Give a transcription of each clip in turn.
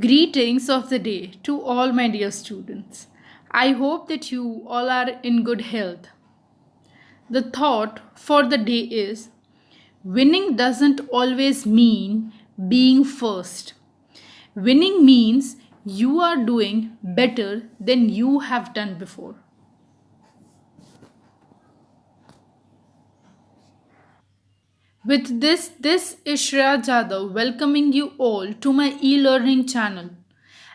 Greetings of the day to all my dear students. I hope that you all are in good health. The thought for the day is winning doesn't always mean being first. Winning means you are doing better than you have done before. With this is Shreya Jadhav welcoming you all to my e-learning channel.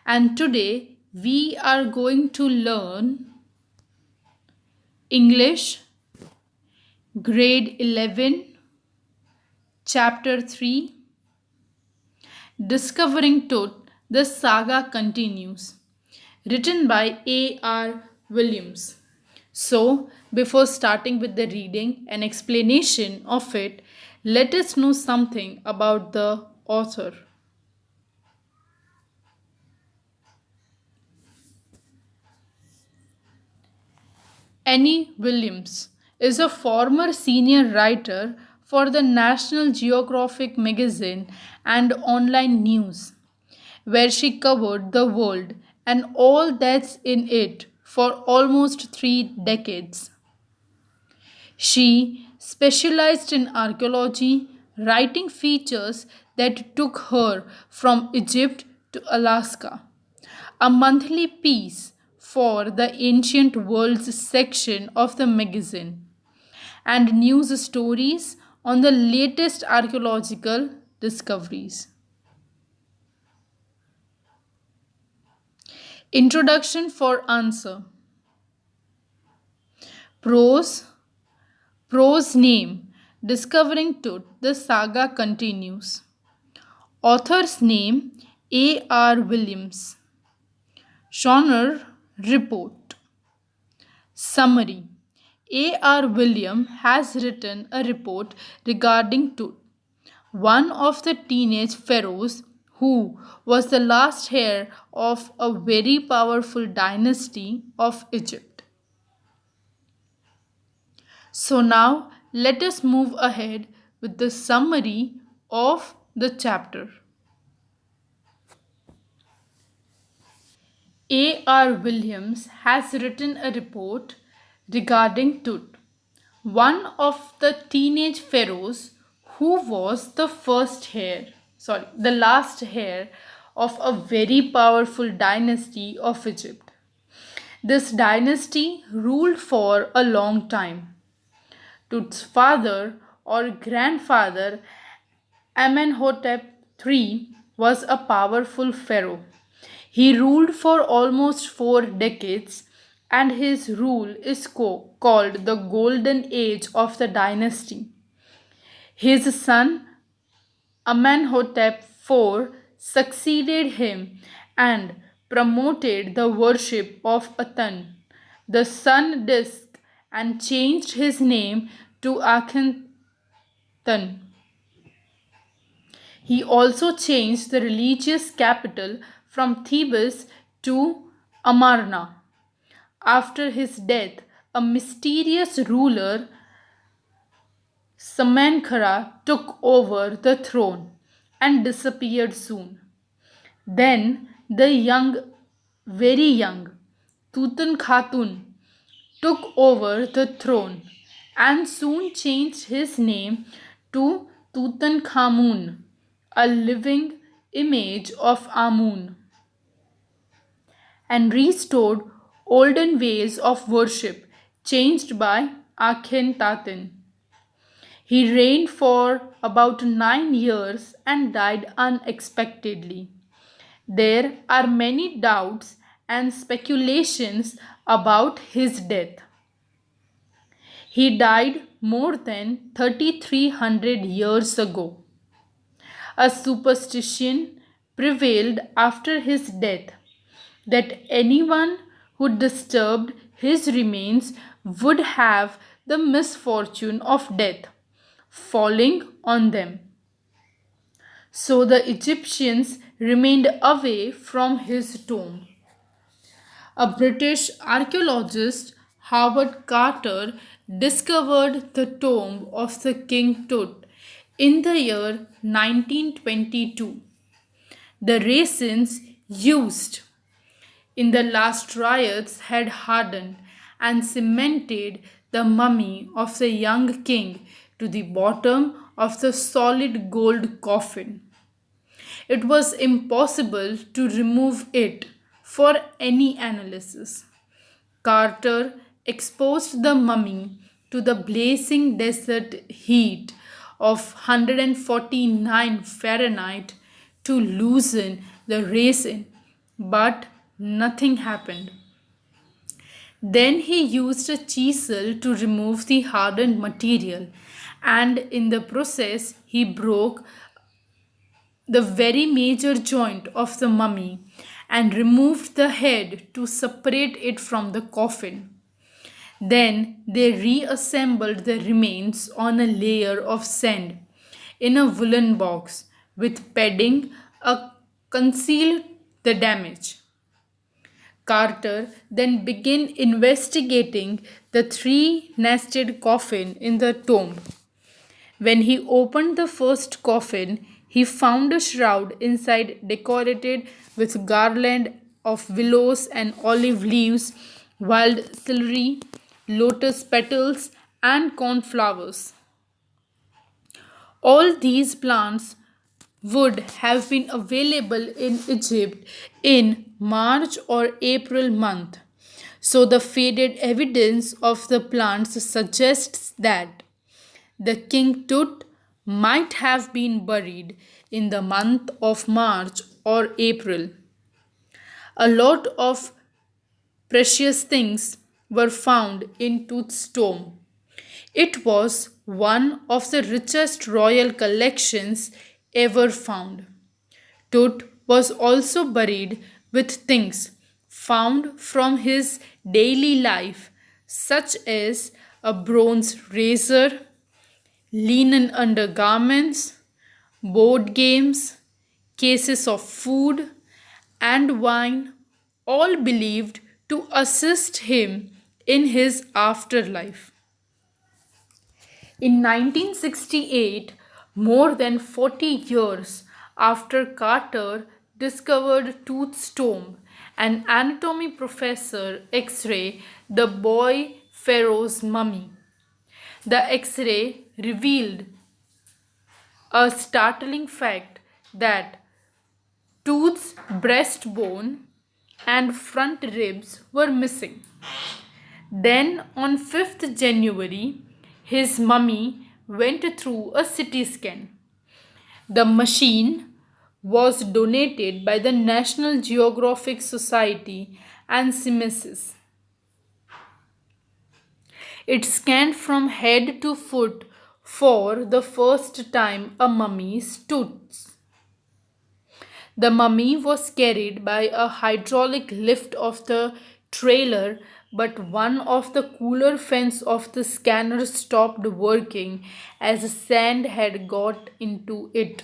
And today we are going to learn English Grade 11, Chapter 3, Discovering Tut, the saga continues, written by A.R. Williams. So, before starting with the reading and explanation of it, let us know something about the author. Annie Williams is a former senior writer for the National Geographic magazine and online news, where she covered the world and all that's in it for almost 3 decades. She specialized in archaeology, writing features that took her from Egypt to Alaska, a monthly piece for the Ancient Worlds section of the magazine, and news stories on the latest archaeological discoveries. Introduction for answer. Prose. Prose name. Discovering Tut. The saga continues. Author's name A.R. Williams. Genre report. Summary. A.R. Williams has written a report regarding Tut, one of the teenage pharaohs who was the last heir of a very powerful dynasty of Egypt. So now let us move ahead with the summary of the chapter. A.R. Williams has written a report regarding Tut, one of the teenage pharaohs who was the last heir of a very powerful dynasty of Egypt. This dynasty ruled for a long time. Tut's father or grandfather, Amenhotep III, was a powerful pharaoh. He ruled for almost 4 decades, and his rule is called the Golden Age of the dynasty. His son Amenhotep IV succeeded him and promoted the worship of Aten, the sun disk, and changed his name to Akhenaten. He also changed the religious capital from Thebes to Amarna. After his death, a mysterious ruler, Samenkhara, took over the throne and disappeared soon. Then the very young, Tutankhamun took over the throne and soon changed his name to Tutankhamun, a living image of Amun, and restored olden ways of worship changed by Akhenaten. He reigned for about 9 years and died unexpectedly. There are many doubts and speculations about his death. He died more than 3300 years ago. A superstition prevailed after his death that anyone who disturbed his remains would have the misfortune of death falling on them. So the Egyptians remained away from his tomb. A British archaeologist, Howard Carter, discovered the tomb of the King Tut in the year 1922. The reasons used in the last riots had hardened and cemented the mummy of the young king to the bottom of the solid gold coffin. It was impossible to remove it for any analysis. Carter exposed the mummy to the blazing desert heat of 149 Fahrenheit to loosen the resin, but nothing happened. Then he used a chisel to remove the hardened material, and in the process, he broke the very major joint of the mummy and removed the head to separate it from the coffin. Then they reassembled the remains on a layer of sand in a woolen box with padding concealed the damage. Carter then began investigating the three nested coffin in the tomb. When he opened the first coffin, he found a shroud inside decorated with garland of willows and olive leaves, wild celery, lotus petals, and cornflowers. All these plants would have been available in Egypt in March or April month. So the faded evidence of the plants suggests that the King Tut might have been buried in the month of March or April. A lot of precious things were found in Tut's tomb. It was one of the richest royal collections ever found. Tut was also buried with things found from his daily life, such as a bronze razor, linen undergarments, board games, cases of food, and wine, all believed to assist him in his afterlife. In 1968, more than 40 years after Carter discovered Tooth's tomb, an anatomy professor X-ray the boy pharaoh's mummy. The X-ray revealed a startling fact that Tooth's breastbone and front ribs were missing. Then, on 5th January, his mummy went through a CT scan. The machine was donated by the National Geographic Society and Simesis. It scanned from head to foot for the first time a mummy's tooth. The mummy was carried by a hydraulic lift of the trailer, but one of the cooler fans of the scanner stopped working as sand had got into it.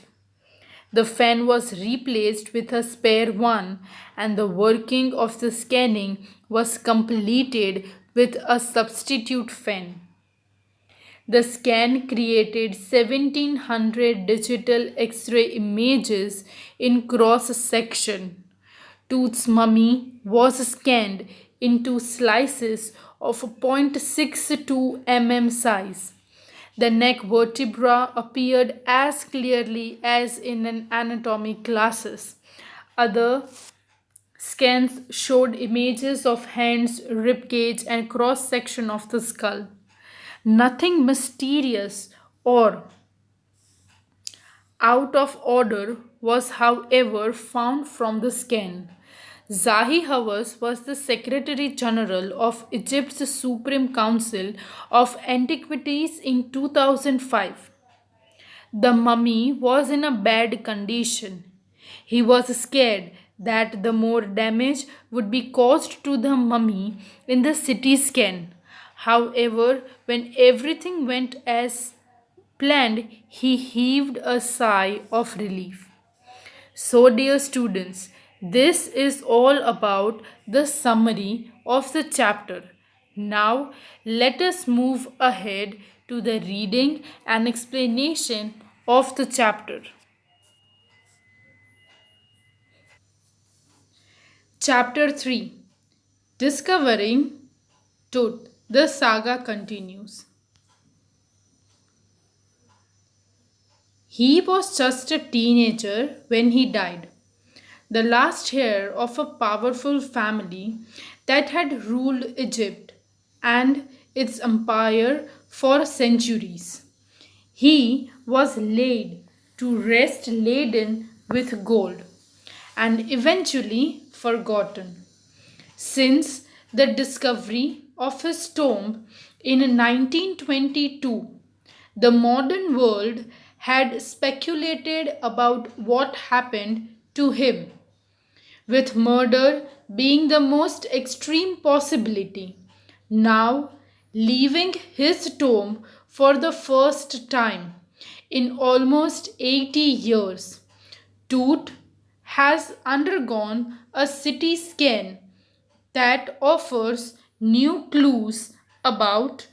The fan was replaced with a spare one, and the working of the scanning was completed with a substitute fan. The scan created 1700 digital X ray images in cross section. Tooth's mummy was scanned into slices of 0.62 mm size. The neck vertebra appeared as clearly as in an anatomy classes. Other scans showed images of hands, ribcage, and cross section of the skull. Nothing mysterious or out of order was, however, found from the scan. Zahi Hawass was the Secretary General of Egypt's Supreme Council of Antiquities in 2005. The mummy was in a bad condition. He was scared that the more damage would be caused to the mummy in the CT scan. However, when everything went as planned, he heaved a sigh of relief. So, dear students, this is all about the summary of the chapter. Now, let us move ahead to the reading and explanation of the chapter. Chapter 3, Discovering Tut. The saga continues. He was just a teenager when he died, the last heir of a powerful family that had ruled Egypt and its empire for centuries. He was laid to rest laden with gold and eventually forgotten. Since the discovery of his tomb in 1922, the modern world had speculated about what happened to him, with murder being the most extreme possibility. Now, leaving his tomb for the first time in almost 80 years, Toot has undergone a CT scan that offers new clues about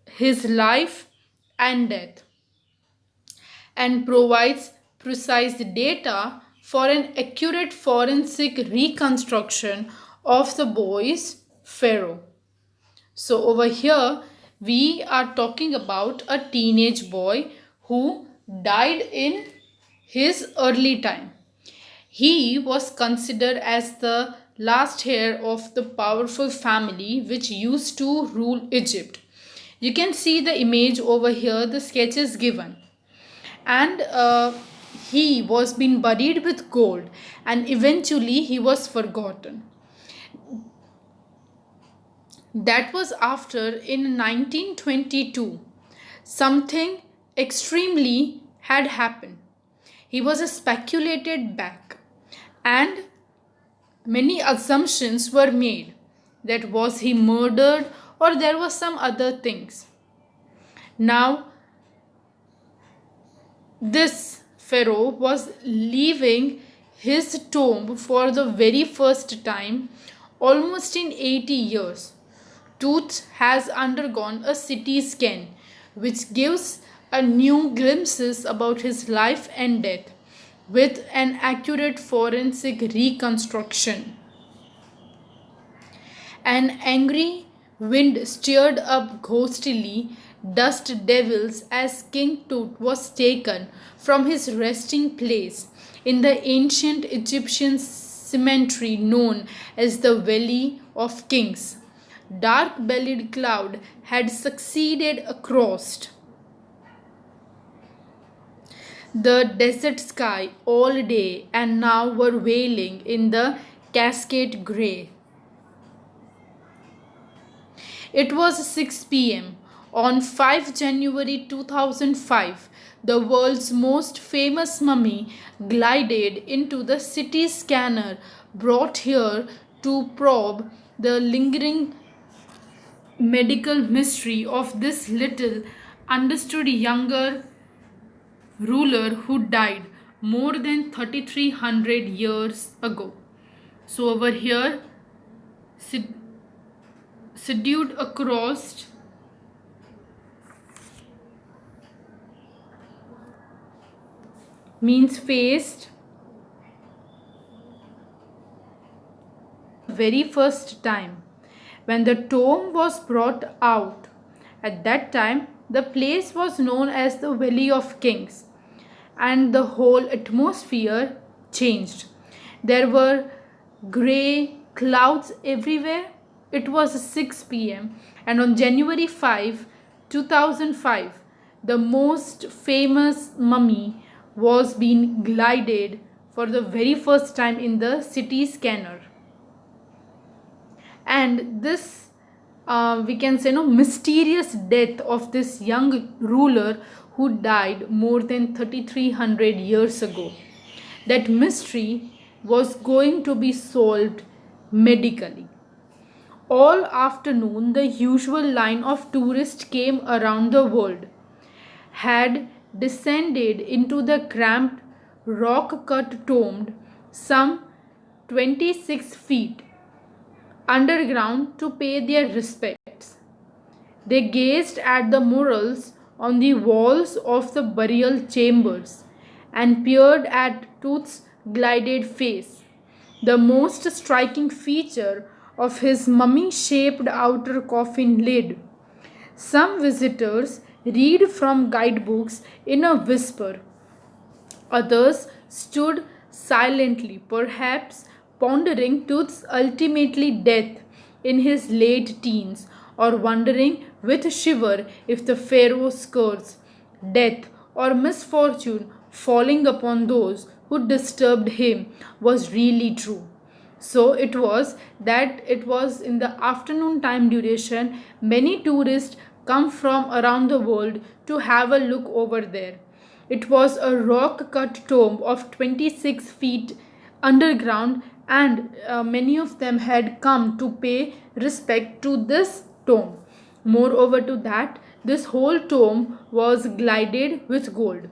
his life and death and provides precise data for an accurate forensic reconstruction of the boy's pharaoh. So, over here, we are talking about a teenage boy who died in his early time. He was considered as the last heir of the powerful family which used to rule Egypt. You can see the image over here, the sketch is given. And he was being buried with gold and eventually he was forgotten. That was after in 1922 something extremely had happened. He was speculated back and many assumptions were made that was he murdered or there was some other things. Now this pharaoh was leaving his tomb for the very first time almost in 80 years. Tooth has undergone a CT scan which gives a new glimpses about his life and death with an accurate forensic reconstruction. An angry wind stirred up ghostly dust devils as King Tut was taken from his resting place in the ancient Egyptian cemetery known as the Valley of Kings. Dark bellied cloud had succeeded across the desert sky all day and now were veiling in the cascade grey. It was 6 p.m. on 5 January 2005. The world's most famous mummy glided into the CT scanner brought here to probe the lingering medical mystery of this little understood younger ruler who died more than 3300 years ago. So over here, subdued across means faced very first time when the tomb was brought out. At that time, the place was known as the Valley of Kings, and the whole atmosphere changed. There were grey clouds everywhere. It was 6 p.m. and on January 5, 2005, the most famous mummy was being glided for the very first time in the CT scanner. And this we can say mysterious death of this young ruler who died more than 3300 years ago. That mystery was going to be solved medically. All afternoon, the usual line of tourists came around the world, had descended into the cramped, rock cut tomb some 26 feet underground to pay their respects. They gazed at the murals on the walls of the burial chambers and peered at Toot's glided face. The most striking feature of his mummy shaped outer coffin lid. Some visitors read from guidebooks in a whisper. Others stood silently, perhaps pondering Tut's ultimately death in his late teens, or wondering with shiver if the Pharaoh's curse, death, or misfortune falling upon those who disturbed him was really true. So it was in the afternoon time duration. Many tourists come from around the world to have a look over there. It was a rock cut tomb of 26 feet underground, and many of them had come to pay respect to this tomb. Moreover, to that, this whole tomb was glided with gold.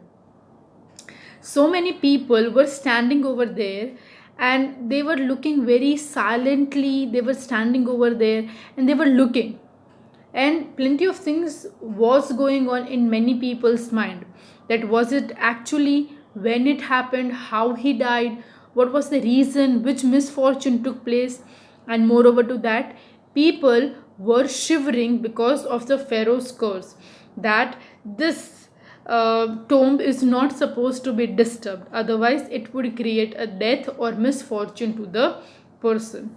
So many people were standing over there, and they were looking very silently. They were standing over there and they were looking, and plenty of things was going on in many people's mind. That was it actually, when it happened, how he died, what was the reason, which misfortune took place. And moreover to that, people were shivering because of the Pharaoh's curse, that this tomb is not supposed to be disturbed, otherwise it would create a death or misfortune to the person.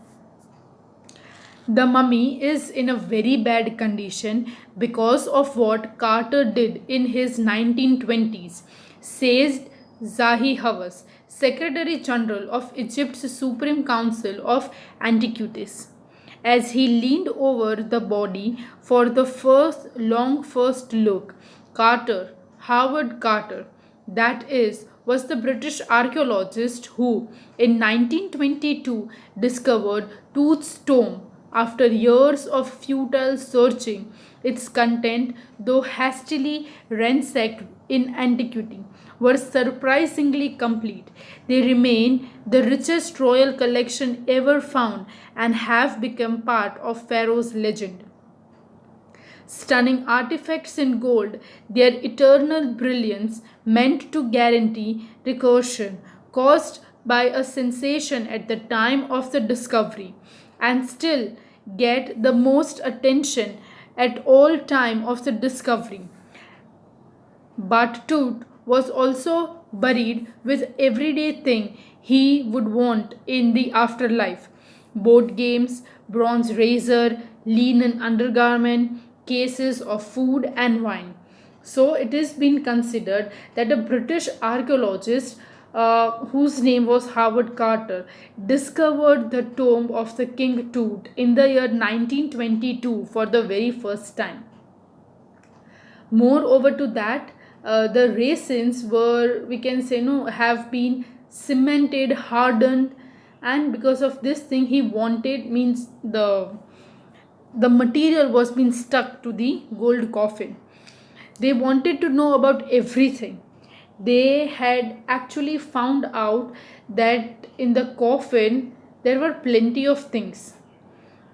The mummy is in a very bad condition because of what Carter did in his 1920s, says Zahi Hawass, Secretary General of Egypt's Supreme Council of Antiquities. As he leaned over the body for the first look, Howard Carter, that is, was the British archaeologist who, in 1922, discovered Tut's tomb after years of futile searching. Its content, though hastily ransacked in antiquity, were surprisingly complete. They remain the richest royal collection ever found and have become part of Pharaoh's legend. Stunning artifacts in gold, their eternal brilliance meant to guarantee recursion caused by a sensation at the time of the discovery, and still get the most attention at all time of the discovery. But Tut was also buried with everyday thing he would want in the afterlife: board games, bronze razor, linen undergarment, cases of food and wine. So it is been considered that a British archaeologist, whose name was Howard Carter, discovered the tomb of the King Tut in the year 1922 for the very first time. Moreover to that, the raisins were, we can say, no, have been cemented, hardened, and because of this thing he wanted, means the material was being stuck to the gold coffin. They wanted to know about everything. They had actually found out that in the coffin there were plenty of things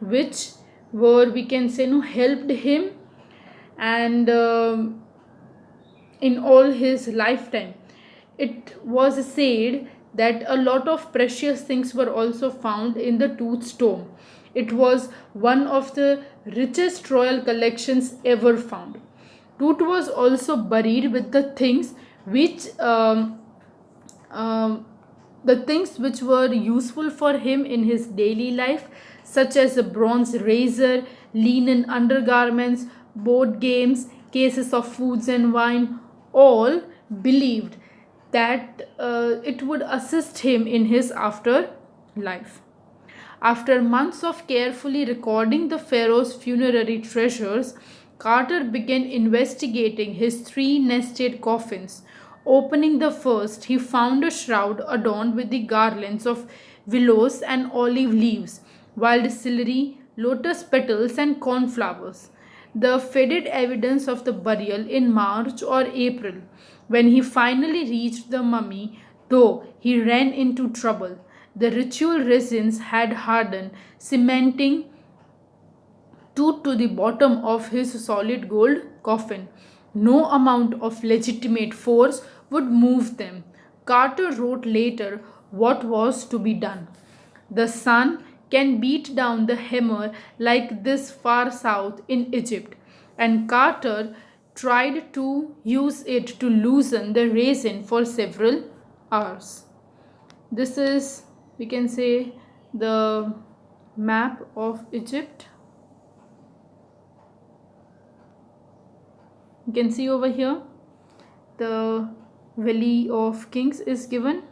which were, we can say, no, helped him, and in all his lifetime. It was said that a lot of precious things were also found in the Tut's tomb. It was one of the richest royal collections ever found. Tut was also buried with which um, the things which were useful for him in his daily life, such as a bronze razor, linen undergarments, board games, cases of foods and wine, all believed that it would assist him in his afterlife. After months of carefully recording the pharaoh's funerary treasures, Carter began investigating his three nested coffins. Opening the first, he found a shroud adorned with the garlands of willows and olive leaves, wild celery, lotus petals, and cornflowers. The faded evidence of the burial in March or April. When he finally reached the mummy, though, he ran into trouble. The ritual resins had hardened, cementing Tut to the bottom of his solid gold coffin. No amount of legitimate force would move them. Carter wrote later what was to be done. The sun can beat down the hammer like this far south in Egypt, and Carter tried to use it to loosen the resin for several hours. This is, we can say, the map of Egypt. You can see over here the Valley of Kings is given,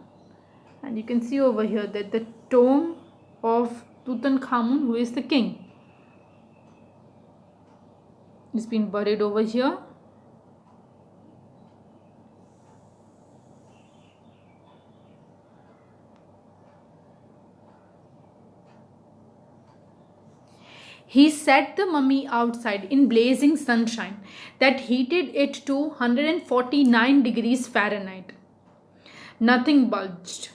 and you can see over here that the tomb of Tutankhamun, who is the king, is been buried over here. He set the mummy outside in blazing sunshine that heated it to 149 degrees Fahrenheit. Nothing budged.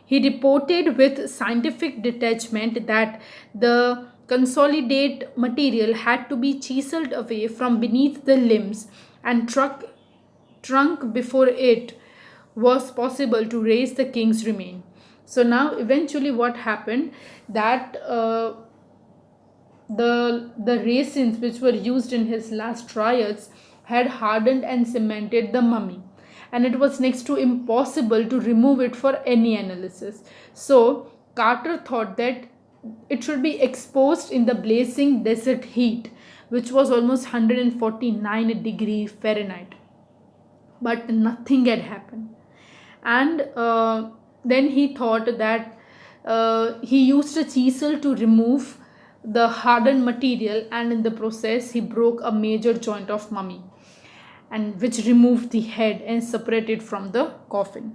He reported with scientific detachment that the consolidated material had to be chiseled away from beneath the limbs and trunk before it was possible to raise the king's remain. So now eventually what happened, that the resins which were used in his last riots had hardened and cemented the mummy, and it was next to impossible to remove it for any analysis. So Carter thought that it should be exposed in the blazing desert heat, which was almost 149 degree Fahrenheit, but nothing had happened. And then he thought that he used a chisel to remove the hardened material, and in the process he broke a major joint of mummy, and which removed the head and separated from the coffin.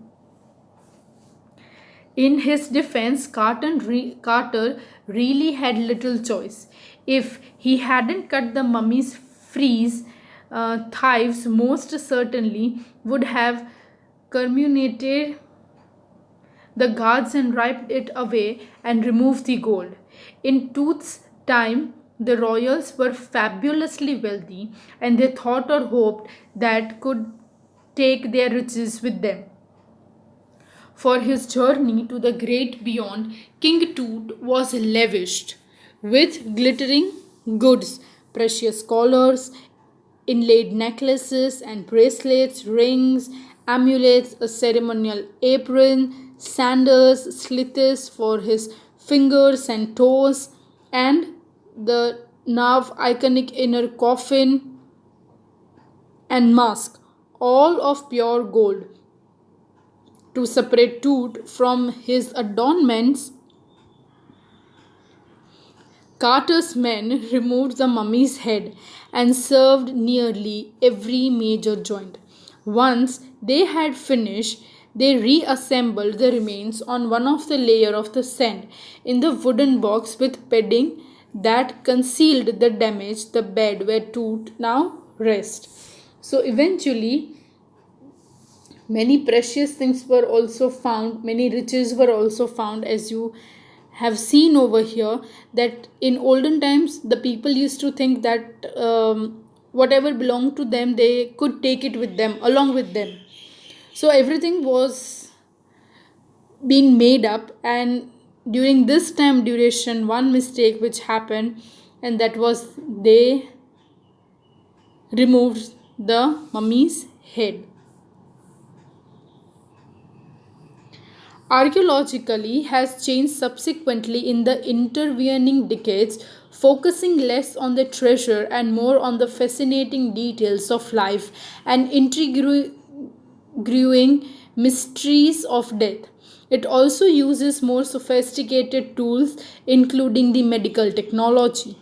In his defense, Carter really had little choice. If he hadn't cut the mummy's frieze, thighs most certainly would have culminated the guards and ripped it away and removed the gold. In Tut's time, the royals were fabulously wealthy, and they thought or hoped that could take their riches with them. For his journey to the great beyond, King Tut was lavished with glittering goods, precious collars, inlaid necklaces and bracelets, rings, amulets, a ceremonial apron, sandals, slithers for his fingers and toes, and the now iconic inner coffin and mask, all of pure gold. To separate Tut from his adornments, Carter's men removed the mummy's head and served nearly every major joint. Once they had finished, they reassembled the remains on one of the layer of the sand in the wooden box with padding that concealed the damage the bed where Tut now rests. So eventually many precious things were also found, many riches were also found, as you have seen over here, that in olden times the people used to think that whatever belonged to them they could take it with them, along with them. So everything was being made up, and during this time duration one mistake which happened, and that was they removed the mummy's head. Archaeologically has changed subsequently in the intervening decades, focusing less on the treasure and more on the fascinating details of life and intriguing mysteries of death. It also uses more sophisticated tools, including the medical technology.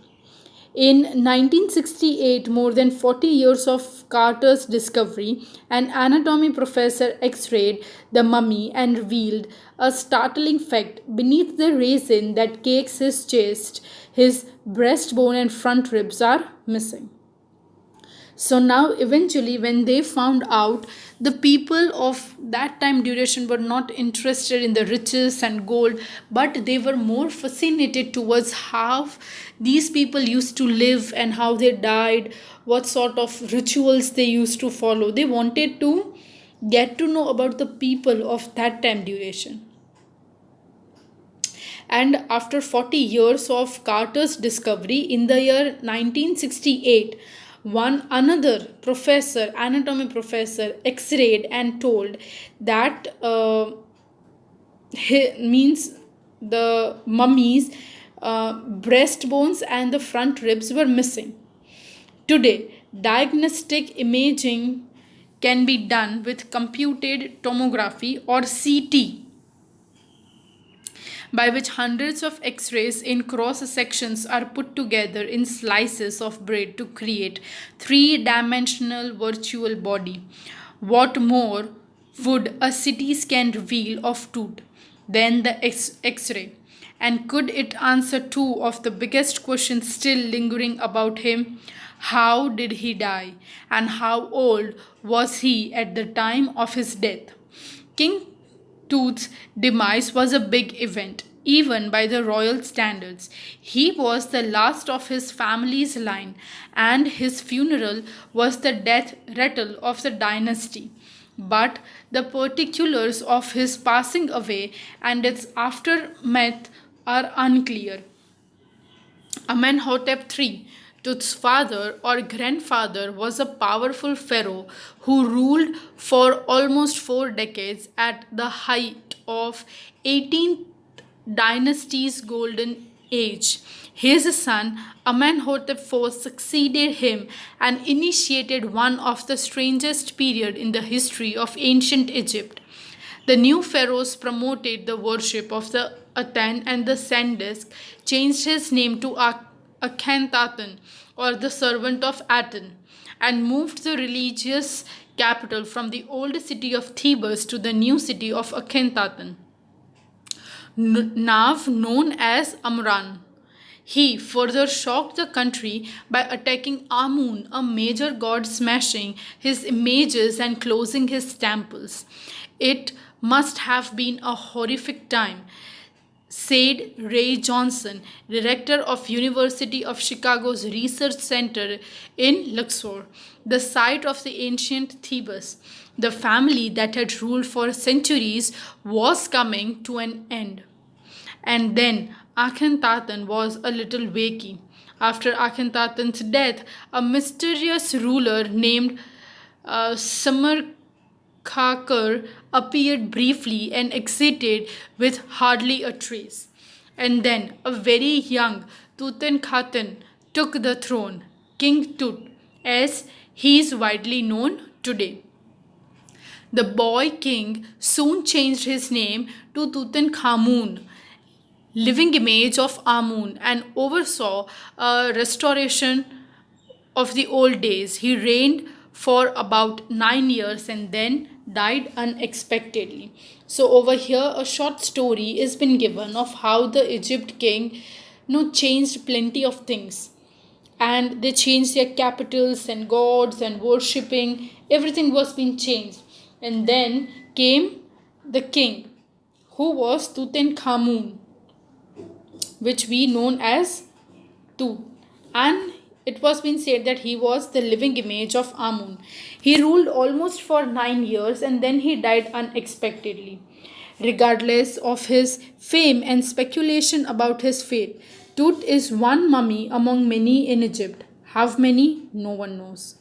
In 1968, more than 40 years of Carter's discovery, an anatomy professor x rayed the mummy and revealed a startling fact: beneath the resin that cakes his chest, his breastbone and front ribs are missing. So now eventually when they found out, the people of that time duration were not interested in the riches and gold, but they were more fascinated towards how these people used to live and how they died, what sort of rituals they used to follow. They wanted to get to know about the people of that time duration. And after 40 years of Carter's discovery in the year 1968, one another professor, anatomy professor, x-rayed and told that means the mummy's breastbones and the front ribs were missing. Today, diagnostic imaging can be done with computed tomography or CT, by which hundreds of x rays in cross sections are put together in slices of bread to create three-dimensional virtual body. What more would a CT scan reveal of tooth than the X ray? And could it answer two of the biggest questions still lingering about him? How did he die? And how old was he at the time of his death? King Tut's demise was a big event, even by the royal standards. He was the last of his family's line, and his funeral was the death rattle of the dynasty. But the particulars of his passing away and its aftermath are unclear. Amenhotep III, Tut's father or grandfather, was a powerful pharaoh who ruled for almost 4 decades at the height of 18th dynasty's golden age. His son Amenhotep IV succeeded him and initiated one of the strangest periods in the history of ancient Egypt. The new pharaohs promoted the worship of the Aten, and the Sandisk changed his name to Akhenaten, or the servant of Aten, and moved the religious capital from the old city of Thebes to the new city of Akhenaten, now known as Amran. He further shocked the country by attacking Amun, a major god, smashing his images and closing his temples. It must have been a horrific time, said Ray Johnson, director of University of Chicago's Research Center in Luxor, the site of the ancient Thebes. The family that had ruled for centuries was coming to an end. And then Akhenaten was a little wacky. After Akhenaten's death, a mysterious ruler named Samarkand appeared briefly and exited with hardly a trace. And then a very young Tutankhaten took the throne, King Tut, as he is widely known today. The boy king soon changed his name to Tutankhamun, living image of Amun, and oversaw a restoration of the old days. He reigned for about 9 years and then died unexpectedly. So over here, a short story has been given of how the Egypt king changed plenty of things, and they changed their capitals and gods and worshipping. Everything was being changed, and then came the king who was Tutankhamun, which we known as Tut, and it was been said that he was the living image of Amun. He ruled almost for 9 years and then he died unexpectedly. Regardless of his fame and speculation about his fate, Tut is one mummy among many in Egypt. How many? No one knows.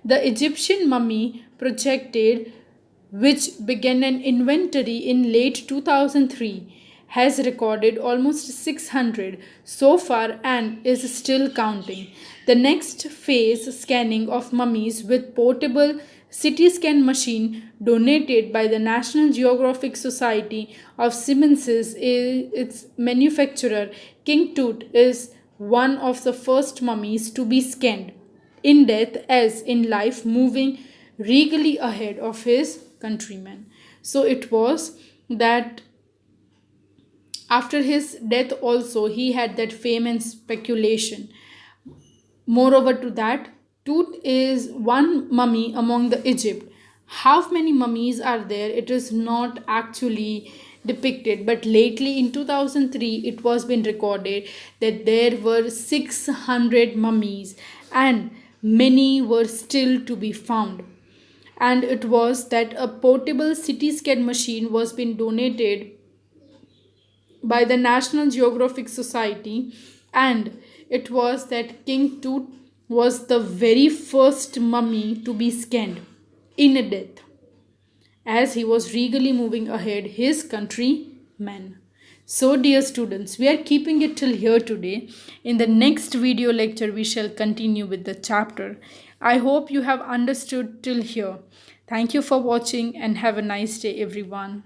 The Egyptian Mummy Projected, which began an inventory in late 2003, has recorded almost 600 so far and is still counting. The next phase, scanning of mummies with portable CT scan machine donated by the National Geographic Society of Siemens, its manufacturer. King Tut is one of the first mummies to be scanned, in death as in life, moving regally ahead of his countrymen. So it was that after his death also he had that fame and speculation. Moreover to that, Tut is one mummy among the Egypt. How many mummies are there? It is not actually depicted, but lately in 2003 it was been recorded that there were 600 mummies and many were still to be found. And it was that a portable CT scan machine was been donated by the National Geographic Society, and it was that King Tut was the very first mummy to be scanned in a death, as he was regally moving ahead his countrymen. So, dear students, we are keeping it till here today. In the next video lecture, we shall continue with the chapter. I hope you have understood till here. Thank you for watching and have a nice day, everyone.